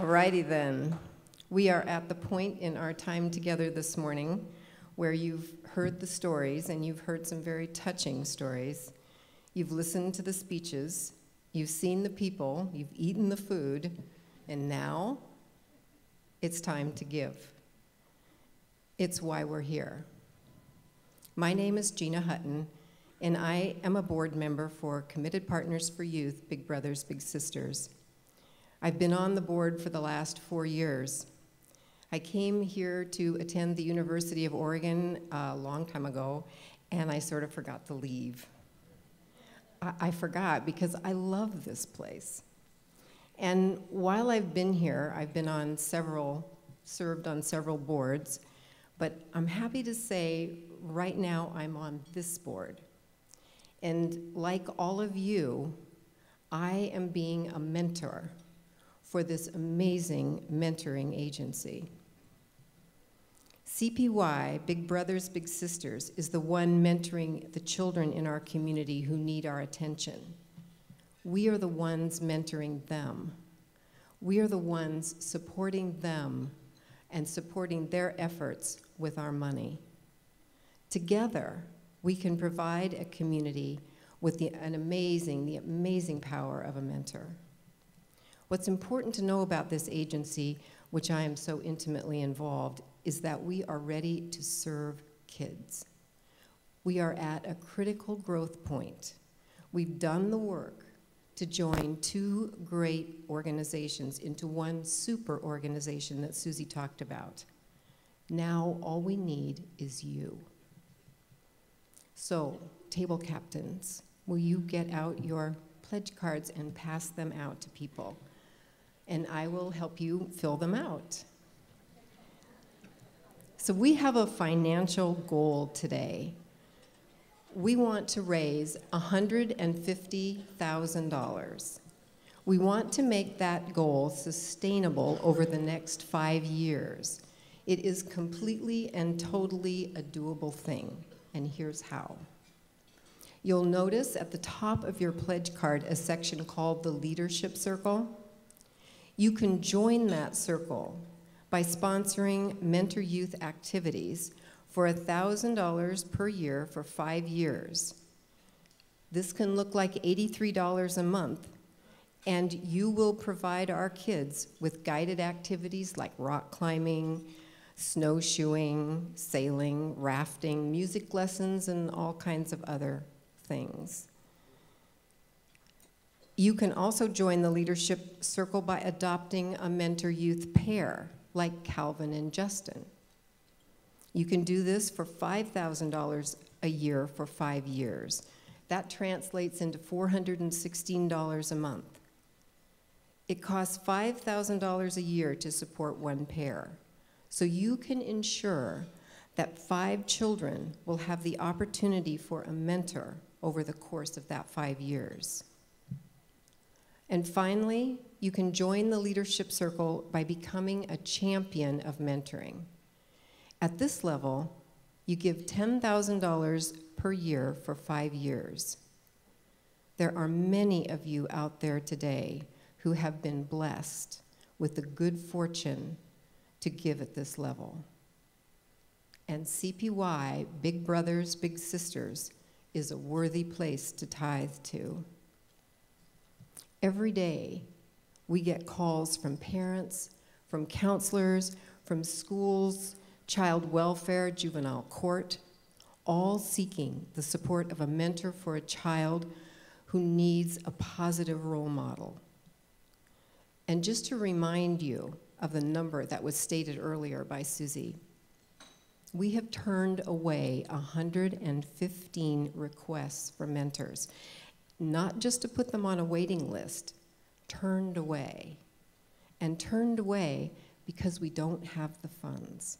Alrighty then. We are at the point in our time together this morning where you've heard the stories, and you've heard some very touching stories. You've listened to the speeches, you've seen the people, you've eaten the food, and now it's time to give. It's why we're here. My name is Gina Hutton, and I am a board member for Committed Partners for Youth, Big Brothers, Big Sisters. I've been on the board for the last 4 years. I came here to attend the University of Oregon a long time ago, and I sort of forgot to leave. I forgot because I love this place. And while I've been here, I've been on served on several boards, but I'm happy to say right now I'm on this board. And like all of you, I am being a mentor for this amazing mentoring agency. CPY, Big Brothers, Big Sisters, is the one mentoring the children in our community who need our attention. We are the ones mentoring them. We are the ones supporting them and supporting their efforts with our money. Together, we can provide a community with the amazing power of a mentor. What's important to know about this agency, which I am so intimately involved, is that we are ready to serve kids. We are at a critical growth point. We've done the work to join 2 great organizations into one super organization that Susie talked about. Now all we need is you. So, table captains, will you get out your pledge cards and pass them out to people? And I will help you fill them out. So we have a financial goal today. We want to raise $150,000. We want to make that goal sustainable over the next 5 years. It is completely and totally a doable thing, and here's how. You'll notice at the top of your pledge card a section called the Leadership Circle. You can join that circle by sponsoring Mentor Youth activities for $1,000 per year for 5 years. This can look like $83 a month, and you will provide our kids with guided activities like rock climbing, snowshoeing, sailing, rafting, music lessons, and all kinds of other things. You can also join the Leadership Circle by adopting a Mentor Youth pair, like Calvin and Justin. You can do this for $5,000 a year for 5 years. That translates into $416 a month. It costs $5,000 a year to support one pair, so you can ensure that 5 children will have the opportunity for a mentor over the course of that 5 years. And finally, you can join the Leadership Circle by becoming a champion of mentoring. At this level, you give $10,000 per year for 5 years. There are many of you out there today who have been blessed with the good fortune to give at this level. And CPY, Big Brothers, Big Sisters, is a worthy place to tithe to. Every day, we get calls from parents, from counselors, from schools, child welfare, juvenile court, all seeking the support of a mentor for a child who needs a positive role model. And just to remind you of the number that was stated earlier by Susie, we have turned away 115 requests for mentors. Not just to put them on a waiting list, turned away. And turned away because we don't have the funds.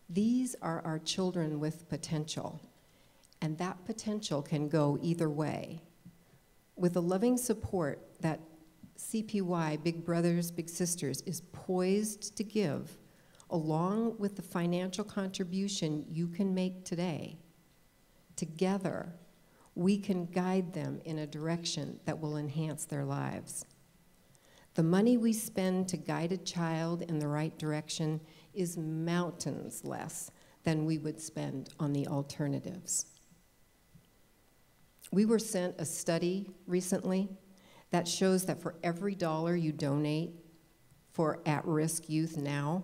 These are our children with potential, and that potential can go either way. With the loving support that CPY, Big Brothers, Big Sisters, is poised to give, along with the financial contribution you can make today, together, we can guide them in a direction that will enhance their lives. The money we spend to guide a child in the right direction is mountains less than we would spend on the alternatives. We were sent a study recently that shows that for every dollar you donate for at-risk youth now,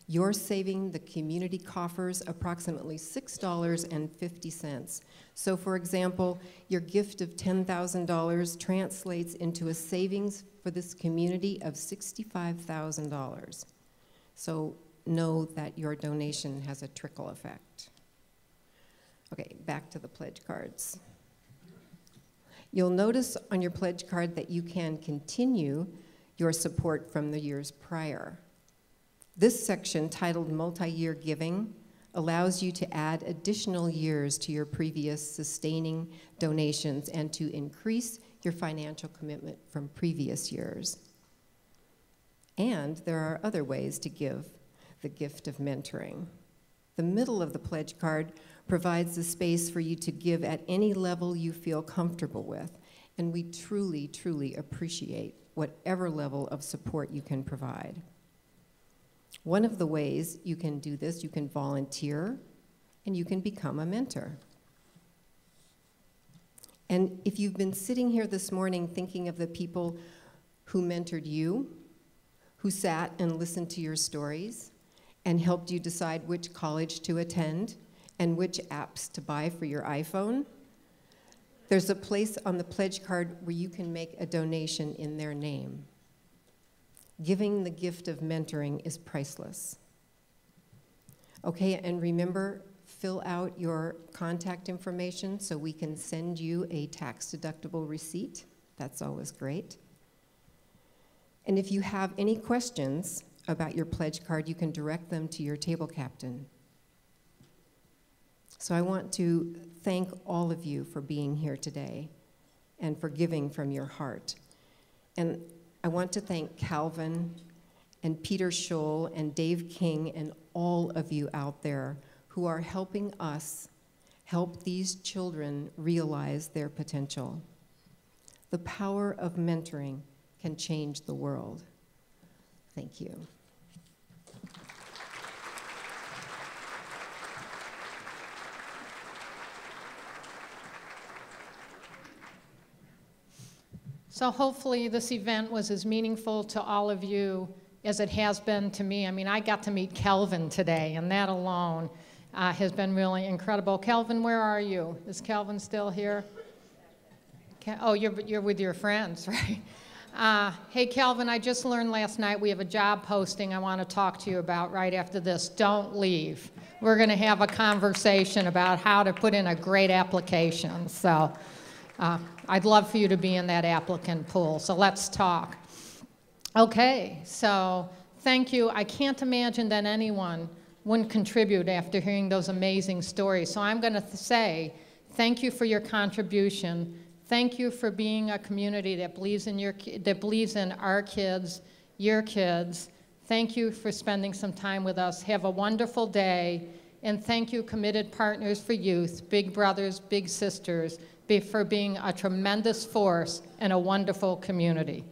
you're saving the community coffers approximately $6.50. So for example, your gift of $10,000 translates into a savings for this community of $65,000. So know that your donation has a trickle effect. Okay, back to the pledge cards. You'll notice on your pledge card that you can continue your support from the years prior. This section, titled Multi-Year Giving, allows you to add additional years to your previous sustaining donations and to increase your financial commitment from previous years. And there are other ways to give the gift of mentoring. The middle of the pledge card provides the space for you to give at any level you feel comfortable with, and we truly, truly appreciate whatever level of support you can provide. One of the ways you can do this, you can volunteer, and you can become a mentor. And if you've been sitting here this morning thinking of the people who mentored you, who sat and listened to your stories, and helped you decide which college to attend and which apps to buy for your iPhone, there's a place on the pledge card where you can make a donation in their name. Giving the gift of mentoring is priceless. Okay, and remember, fill out your contact information so we can send you a tax-deductible receipt. That's always great. And if you have any questions about your pledge card, you can direct them to your table captain. So I want to thank all of you for being here today and for giving from your heart. And I want to thank Calvin and Peter Scholl and Dave King and all of you out there who are helping us help these children realize their potential. The power of mentoring can change the world. Thank you. So hopefully this event was as meaningful to all of you as it has been to me. I mean, I got to meet Kelvin today, and that alone has been really incredible. Kelvin, where are you? Is Kelvin still here? Oh, you're with your friends, right? Hey, Kelvin, I just learned last night we have a job posting I want to talk to you about right after this. Don't leave. We're going to have a conversation about how to put in a great application. So I'd love for you to be in that applicant pool. So let's talk. Okay, so thank you. I can't imagine that anyone wouldn't contribute after hearing those amazing stories. So I'm going to say thank you for your contribution. Thank you for being a community that believes in our kids, your kids. Thank you for spending some time with us. Have a wonderful day. And thank you, Committed Partners for Youth, Big Brothers, Big Sisters, for being a tremendous force and a wonderful community.